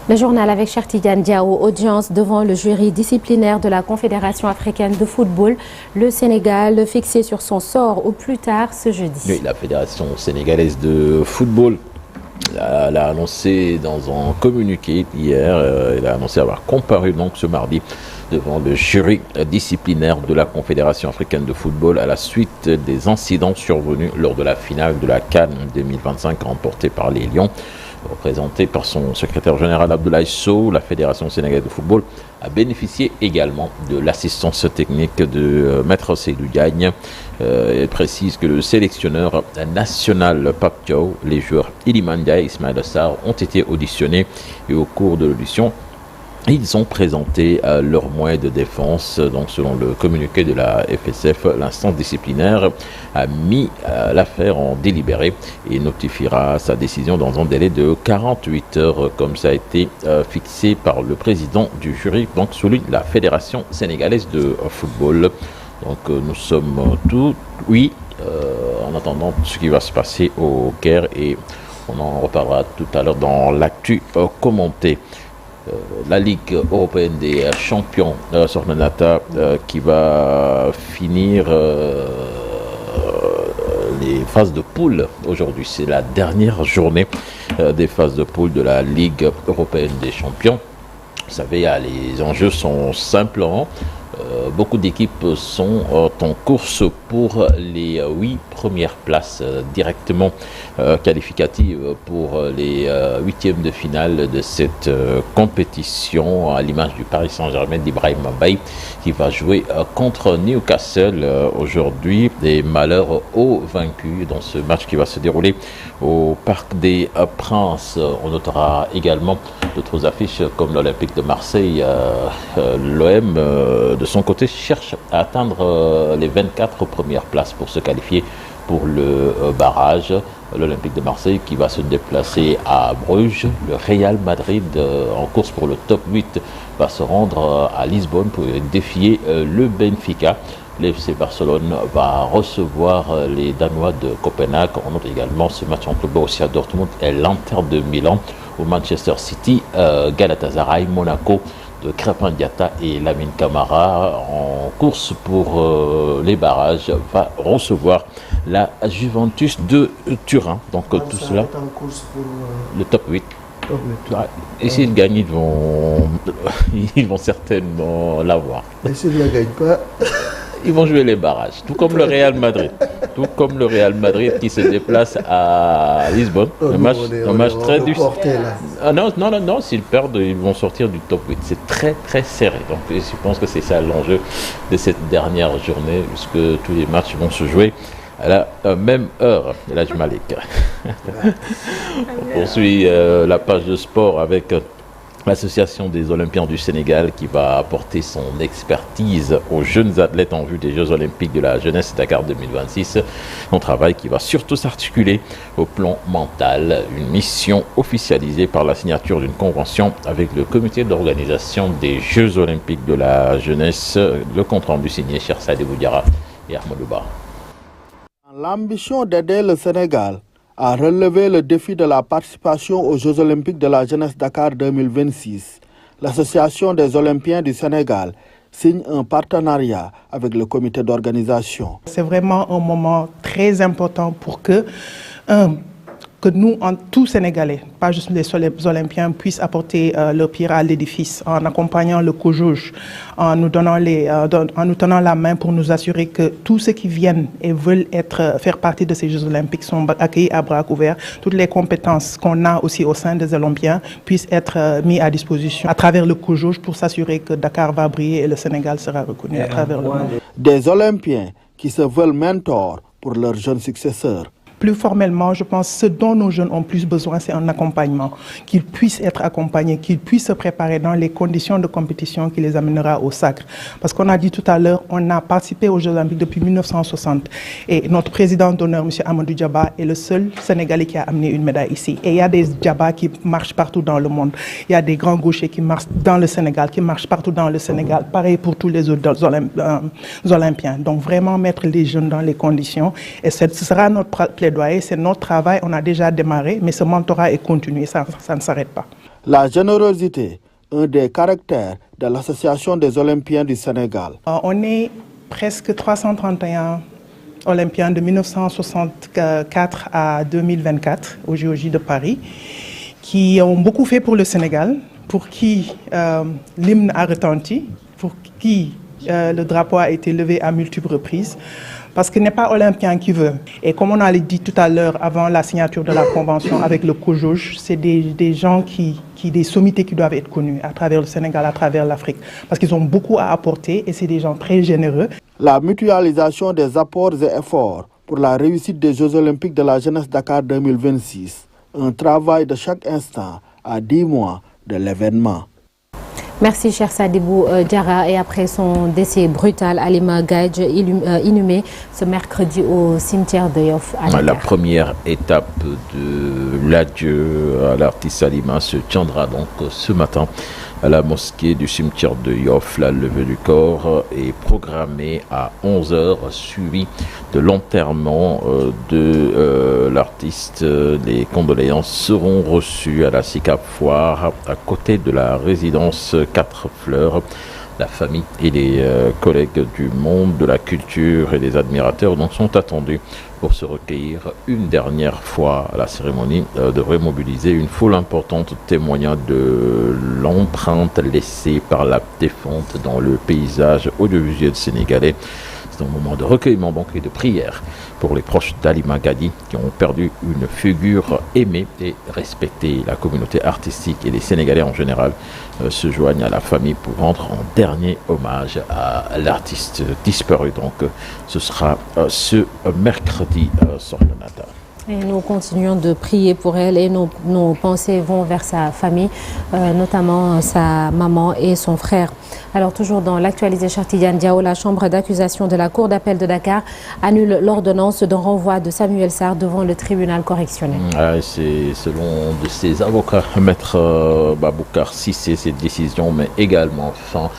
Le journal avec Cheikh Tidiane Diao, audience devant le jury disciplinaire de la Confédération africaine de football. Le Sénégal fixé sur son sort au plus tard ce jeudi. Oui, la Fédération sénégalaise de football l'a annoncé dans un communiqué hier. Elle a annoncé avoir comparu donc ce mardi devant le jury disciplinaire de la Confédération africaine de football à la suite des incidents survenus lors de la finale de la CAN 2025 remportée par les Lions. Représentée par son secrétaire général Abdoulaye Sow, la Fédération sénégalaise de football a bénéficié également de l'assistance technique de Maître Seydou Diagne. Elle précise que le sélectionneur national Pape Thiaw, les joueurs Iliman Ndiaye et Ismaïla Sarr ont été auditionnés et au cours de l'audition, ils ont présenté leurs moyens de défense. Donc, selon le communiqué de la FSF, l'instance disciplinaire a mis l'affaire en délibéré et notifiera sa décision dans un délai de 48 heures, comme ça a été fixé par le président du jury, donc celui de la Fédération sénégalaise de football. Donc, nous sommes tous oui en attendant ce qui va se passer au Caire et on en reparlera tout à l'heure dans l'actu commentée. La Ligue européenne des champions, Sornanata, qui va finir les phases de poule aujourd'hui. C'est la dernière journée des phases de poule de la Ligue européenne des champions. Vous savez, les enjeux sont simples. Beaucoup d'équipes sont en course pour les 8 premières places directement qualificatives pour les huitièmes de finale de cette compétition, à l'image du Paris Saint-Germain d'Ibrahim Mbaye qui va jouer contre Newcastle aujourd'hui. Des malheurs aux vaincus dans ce match qui va se dérouler au Parc des Princes. On notera également d'autres affiches comme l'Olympique de Marseille. L'OM de son côté cherche à atteindre les 24 premières places pour se qualifier pour le barrage. L'Olympique de Marseille qui va se déplacer à Bruges. Le Real Madrid en course pour le top 8 va se rendre à Lisbonne pour défier le Benfica. L'FC Barcelone va recevoir les Danois de Copenhague. On note également ce match entre Borussia Dortmund et l'Inter de Milan. Au Manchester City, Galatasaray, Monaco de Crépin Diatta et Lamine Camara en course pour les barrages va recevoir la Juventus de Turin. Donc tout cela en course pour le top 8. Et s'ils gagnent, ils vont certainement l'avoir. Et s'ils ne gagnent pas, ils vont jouer les barrages, tout comme le Real Madrid. Tout comme le Real Madrid qui se déplace à Lisbonne. Un match très difficile. Non, s'ils perdent, ils vont sortir du top 8. C'est très très serré. Donc je pense que c'est ça l'enjeu de cette dernière journée, puisque tous les matchs vont se jouer à la même heure. Là, je m'allègue. On poursuit la page de sport avec l'Association des Olympiens du Sénégal qui va apporter son expertise aux jeunes athlètes en vue des Jeux Olympiques de la jeunesse Dakar 2026. Un travail qui va surtout s'articuler au plan mental. Une mission officialisée par la signature d'une convention avec le comité d'organisation des Jeux Olympiques de la jeunesse. Le compte rendu signé Cheikh Sadibou Diarra et Ahmadou Ba. L'ambition d'aider le Sénégal à relever le défi de la participation aux Jeux Olympiques de la jeunesse Dakar 2026, l'Association des Olympiens du Sénégal signe un partenariat avec le comité d'organisation. C'est vraiment un moment très important pour que nous, tous Sénégalais, pas juste les Olympiens, puissent apporter leur pierre à l'édifice en accompagnant le COJOJ, en nous donnant en nous tenant la main pour nous assurer que tous ceux qui viennent et veulent faire partie de ces Jeux Olympiques sont accueillis à bras ouverts. Toutes les compétences qu'on a aussi au sein des Olympiens puissent être mises à disposition à travers le COJOJ pour s'assurer que Dakar va briller et le Sénégal sera reconnu à travers le monde. Des Olympiens qui se veulent mentors pour leurs jeunes successeurs. Plus formellement, je pense que ce dont nos jeunes ont plus besoin, c'est un accompagnement, qu'ils puissent être accompagnés, qu'ils puissent se préparer dans les conditions de compétition qui les amènera au sacre. Parce qu'on a dit tout à l'heure, on a participé aux Jeux Olympiques depuis 1960 et notre président d'honneur, M. Amadou Diaba, est le seul Sénégalais qui a amené une médaille ici. Et il y a des Diaba qui marchent partout dans le monde. Il y a des grands gauchers qui marchent dans le Sénégal, qui marchent partout dans le Sénégal. Pareil pour tous les autres Olympiens. Donc vraiment mettre les jeunes dans les conditions. Et ce sera notre plaidoyer, c'est notre travail, on a déjà démarré, mais ce mentorat est continu, ça ne s'arrête pas. La générosité, un des caractères de l'Association des Olympiens du Sénégal. On est presque 331 Olympiens de 1964 à 2024 au JOJ de Paris, qui ont beaucoup fait pour le Sénégal, pour qui l'hymne a retenti, pour qui le drapeau a été levé à multiples reprises. Parce qu'il n'est pas olympien qui veut. Et comme on a dit tout à l'heure, avant la signature de la convention avec le COJOJ, c'est des gens des sommités qui doivent être connus à travers le Sénégal, à travers l'Afrique. Parce qu'ils ont beaucoup à apporter et c'est des gens très généreux. La mutualisation des apports et efforts pour la réussite des Jeux Olympiques de la jeunesse Dakar 2026. Un travail de chaque instant à 10 mois de l'événement. Merci, cher Sadibou Diarra. Et après son décès brutal, Halima Gaye, inhumée ce mercredi au cimetière de Yoff. La première étape de l'adieu à l'artiste Halima se tiendra donc ce matin à la mosquée du cimetière de Yoff. La levée du corps est programmée à 11h, suivi de l'enterrement de l'artiste. Les condoléances seront reçues à la SICAP Foire, à côté de la résidence 4 Fleurs. La famille et les collègues du monde de la culture et les admirateurs donc sont attendus pour se recueillir une dernière fois. La cérémonie devrait mobiliser une foule importante témoignant de l'empreinte laissée par la défunte dans le paysage audiovisuel sénégalais. C'est un moment de recueillement donc et de prière pour les proches d'Halima Gaye qui ont perdu une figure aimée et respectée. La communauté artistique et les Sénégalais en général se joignent à la famille pour rendre un dernier hommage à l'artiste disparu. Donc ce sera ce mercredi sur le Nata. Et nous continuons de prier pour elle et nos pensées vont vers sa famille, notamment sa maman et son frère. Alors toujours dans l'actualité, Cheikh Tidiane Diawo, la chambre d'accusation de la Cour d'appel de Dakar annule l'ordonnance de renvoi de Samuel Sarr devant le tribunal correctionnel. C'est selon de ses avocats, Maître Baboucar Cissé, cette décision met également fin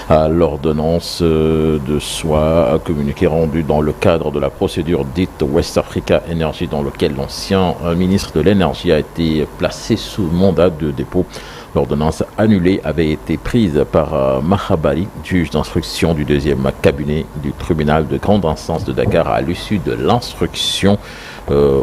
à l'ordonnance de soi communiquée rendue dans le cadre de la procédure dite West Africa Energy, dans lequel l'ancien ministre de l'énergie a été placé sous mandat de dépôt. L'ordonnance annulée avait été prise par Mahabali, juge d'instruction du 2e cabinet du tribunal de grande instance de Dakar à l'issue de l'instruction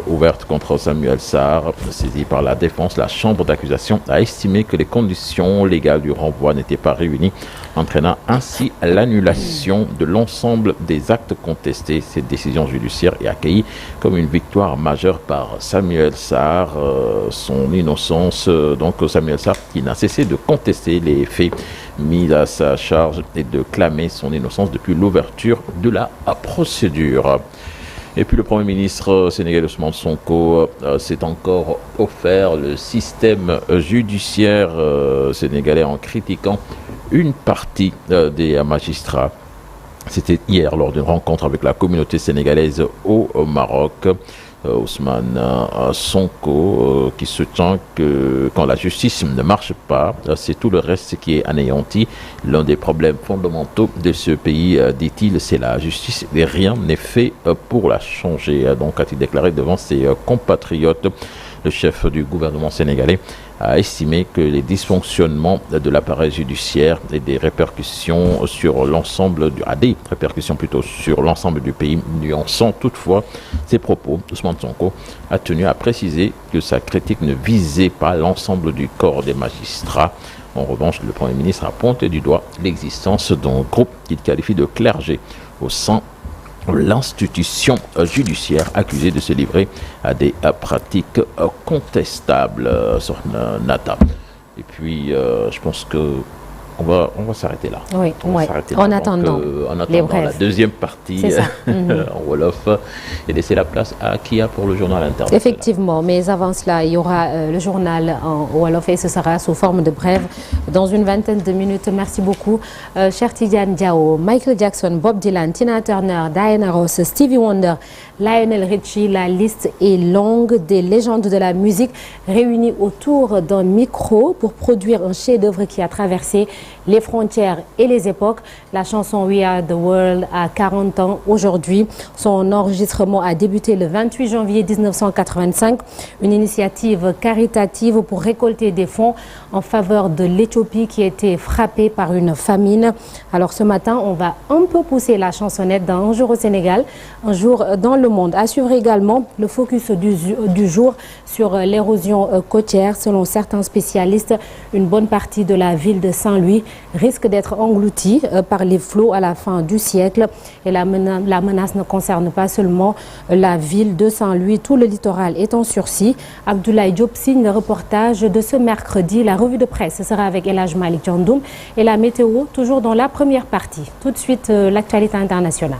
ouverte contre Samuel Sarr. Saisie par la défense, la chambre d'accusation a estimé que les conditions légales du renvoi n'étaient pas réunies, entraînant ainsi l'annulation de l'ensemble des actes contestés. Cette décision judiciaire est accueillie comme une victoire majeure par Samuel Sarr, son innocence. Donc Samuel Sarr qui n'a cessé de contester les faits mis à sa charge et de clamer son innocence depuis l'ouverture de la procédure. Et puis le Premier ministre sénégalais Ousmane Sonko s'est encore offert le système judiciaire sénégalais en critiquant une partie des magistrats. C'était hier lors d'une rencontre avec la communauté sénégalaise au Maroc. Ousmane Sonko qui soutient que quand la justice ne marche pas, c'est tout le reste qui est anéanti. L'un des problèmes fondamentaux de ce pays, dit-il, c'est la justice et rien n'est fait pour la changer. Donc a-t-il déclaré devant ses compatriotes. Le chef du gouvernement sénégalais a estimé que les dysfonctionnements de l'appareil judiciaire et des répercussions sur l'ensemble du pays, nuançant toutefois ses propos. Ousmane Sonko a tenu à préciser que sa critique ne visait pas l'ensemble du corps des magistrats. En revanche, le Premier ministre a pointé du doigt l'existence d'un groupe qu'il qualifie de clergé au sein l'institution judiciaire accusée de se livrer à des pratiques contestables sur Nata. Et puis, je pense que on va s'arrêter là. Oui, en attendant la deuxième partie en Wolof et laisser la place à Kia pour le journal international. Effectivement, mais avant cela, il y aura le journal en Wolof et ce sera sous forme de brève dans une vingtaine de minutes. Merci beaucoup, cher Tidiane Diawo. Michael Jackson, Bob Dylan, Tina Turner, Diana Ross, Stevie Wonder, Lionel Richie, la liste est longue des légendes de la musique réunies autour d'un micro pour produire un chef-d'œuvre qui a traversé les frontières et les époques. La chanson We Are the World a 40 ans aujourd'hui. Son enregistrement a débuté le 28 janvier 1985. Une initiative caritative pour récolter des fonds en faveur de l'Éthiopie qui était frappée par une famine. Alors ce matin, on va un peu pousser la chansonnette dans Un jour au Sénégal, un jour dans le monde. À suivre également le focus du jour sur l'érosion côtière. Selon certains spécialistes, une bonne partie de la ville de Saint-Louis risque d'être engloutie par les flots à la fin du siècle. Et la menace ne concerne pas seulement la ville de Saint-Louis. Tout le littoral est en sursis. Abdoulaye Diop signe le reportage de ce mercredi. La revue de presse sera avec El Hadj Malick Thiandoum et la météo toujours dans la première partie. Tout de suite, l'actualité internationale.